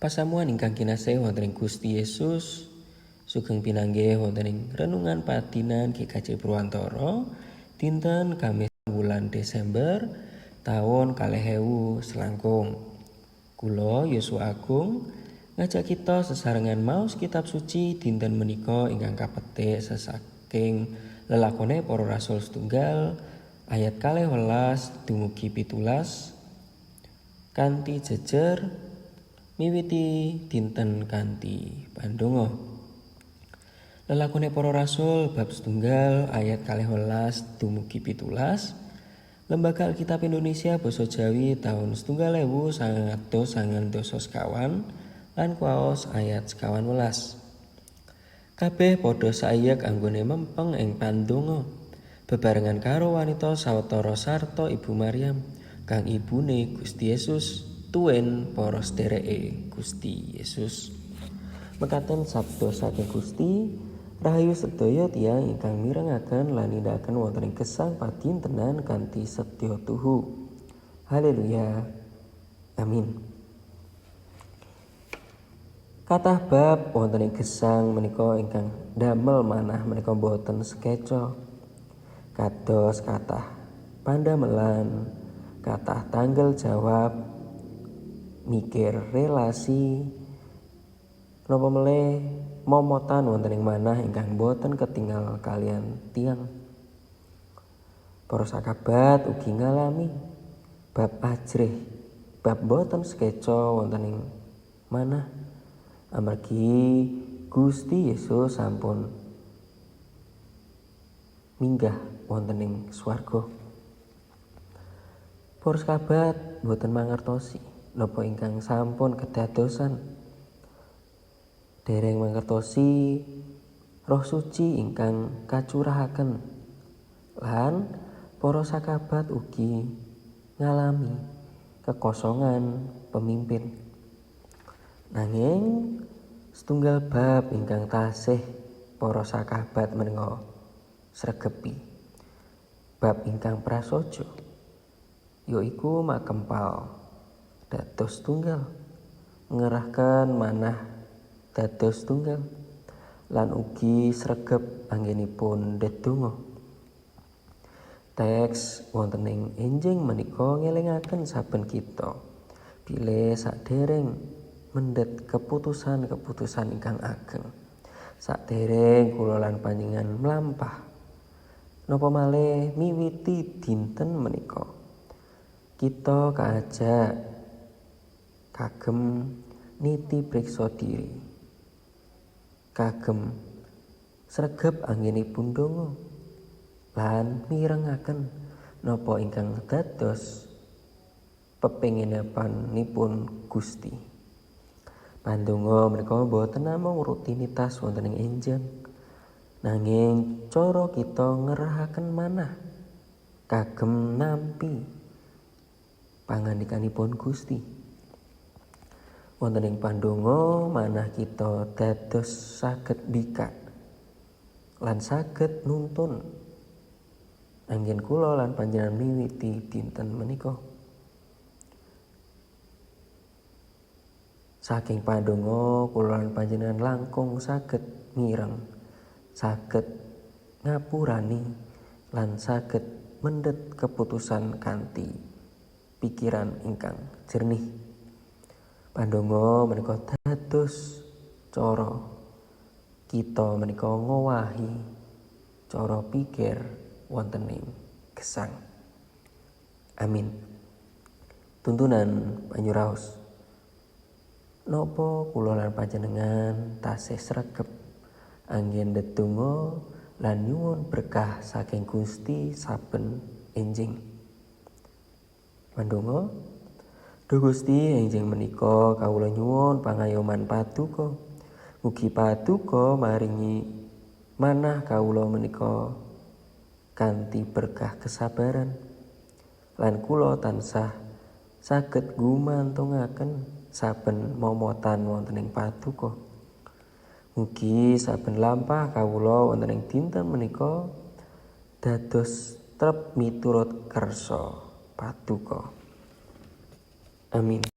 Pasamuan ingkang kinasih wonten ing Gusti Yesus, sugeng pinanggih wonten ing renungan padinan GKJ Purwantara dinten Kamis bulan Desember tahun 2000 selangkung. Kula Yuswa Agung ngajak kita sesarengan maos kitab suci dinten menika ingkang kapetik saking lelakone para rasul setunggal ayat 12 dumugi 17 kanthi jejer miwiti dinten kanthi pandonga. Lelakone para rasul bab setunggal ayat 12 dumugi 17. Lembaga Alkitab Indonesia Basa Jawi tahun 1999 lan kuwaos ayat 11. Kabeh padha saiyek anggone mempeng ing pandonga bebarengan karo wanita sawetara sarta Ibu Maryam kang ibune Gusti Yesus tuwin para sedereke Gusti Yesus. Mekaten sabda saking Gusti, rahayu sedaya tiyang ingkang mirengaken lan nindakaken wonten ing gesang padintenan kanthi sedya tuhu. Haleluya. Amin. Kathah bab wonten ing gesang menika ingkang damel manah menika boten sekeca. Kados kathah pandamelan, kathah tanggel jawab, mikir relasi, napa melih momotan wonten ing manah ingkang boten ketingal kalian tiang. Para sakabat ugi ngalami bab ajrih, bab boten sekeca wonten ing manah amargi Gusti Yesus sampun minggah wonten ing swarga. Para sakabat boten mangertosi napa ingkang sampun kedadosan. Dereng mangertosi Roh Suci ingkang kacurahaken lan para sakabat ugi ngalami kekosongan pemimpin. Nanging setunggal bab ingkang tasih para sakabat menika sregepi, bab ingkang prasaja yaiku makempal dados tunggal, ngerahkan manah dados tunggal, lan ugi sregep anggenipun ndedonga. Teks wonten ing enjing menika ngelingaken saben kita bilih sadereng mendhet keputusan-keputusan ingkang ageng. Sadereng kula lan panjenengan mlampah napa malih miwiti dinten menika, kita kaajak kagem niti priksa diri, kagem sregep anggenipun donga lan mirengaken napa ingkang dados pepinginanipun Gusti. Pandonga menika boten namung rutinitas wonten ing enjang, nanging cara kita ngerahaken manah kagem nampi pangandikanipun Gusti. Wonten ing pandonga manah kita dados saged bikak lan saged nuntun anggen kula lan panjenengan miwiti dinten menika. Saking pandonga kula lan panjenengan langkung saged mireng, saged ngapurani lan saged mendhet keputusan kanthi pikiran ingkang jernih. Pandonga menika dados cara kita menika ngowahi cara pikir wonten ing gesang. Amin. Tuntunan panyuraos. Napa kula lan panjenengan tasih sregep anggen ndedonga lan nyuwun berkah saking Gusti saben enjing. Pandonga. Duh Gusti, enjing menika kawula nyuwun pangayoman paduka. Mugi paduka maringi manah kawula menika kanthi berkah kesabaran. Lan kula tansah saged gumantungaken saben momotan wonten ing paduka. Mugi saben lampah kawula wonten ing dinten menika dados trep miturut kersa paduka. Amin.